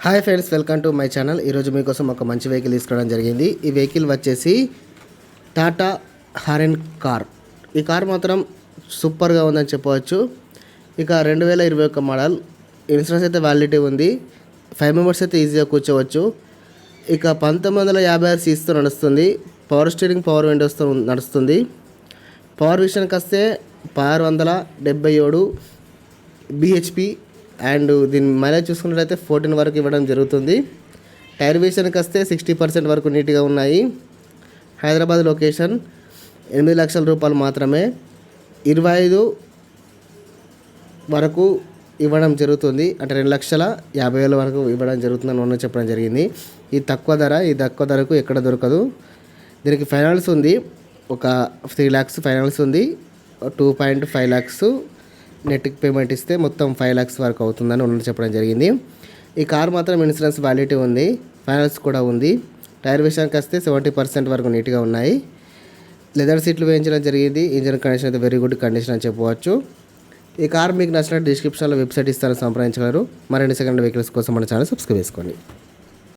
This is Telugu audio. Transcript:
Hi friends, welcome to my channel. ఈరోజు మీకోసం ఒక మంచి వెహికల్ తీసుకోవడం జరిగింది. ఈ వెహికల్ వచ్చేసి టాటా హారెన్ కార్. ఈ కార్ మాత్రం సూపర్గా ఉందని చెప్పవచ్చు. ఇక 2021 మోడల్. ఇన్సూరెన్స్ అయితే వ్యాలిడిటీ ఉంది. 5 మెంబర్స్ అయితే ఈజీగా కూర్చోవచ్చు. ఇక 1956 సీసీతో నడుస్తుంది. పవర్ స్టీరింగ్, పవర్ విండోస్తో నడుస్తుంది. పవర్ విషయానికి వస్తే 677 bhp అండ్ దీని మైలేజ్ చూసుకున్నట్లయితే 14 వరకు ఇవ్వడం జరుగుతుంది. టైర్ విషయానికి వస్తే 60% వరకు నీట్గా ఉన్నాయి. హైదరాబాద్ లొకేషన్. 8 లక్షల రూపాయలు మాత్రమే. 25 వరకు ఇవ్వడం జరుగుతుంది. అంటే 2,50,000 వరకు ఇవ్వడం జరుగుతుందని మొన్న చెప్పడం జరిగింది. ఈ తక్కువ ధరకు ఎక్కడ దొరకదు. దీనికి ఫైనాన్స్ ఉంది. ఒక 3 lakhs ఫైనాన్స్ ఉంది. 2.5 lakhs నెట్ పేమెంట్ ఇస్తే మొత్తం 5 lakhs వరకు అవుతుందని ఉన్న చెప్పడం జరిగింది. ఈ కార్ మాత్రం ఇన్సూరెన్స్ వ్యాలిడిటీ ఉంది. ఫైనాన్స్ కూడా ఉంది. టైర్ విషయానికి వస్తే 70% వరకు నీట్గా ఉన్నాయి. లెదర్ సీట్లు వేయించడం జరిగింది. ఇంజన్ కండిషన్ అయితే వెరీ గుడ్ కండిషన్ అని చెప్పవచ్చు. ఈ కార్ మీకు నచ్చినట్టు డిస్క్రిప్షన్లో వెబ్సైట్ ఇస్తారని సంప్రదించగలరు. మరిన్ని సెకండ్ వెహికల్స్ కోసం మన ఛానల్ సబ్స్క్రైబ్ చేసుకోండి.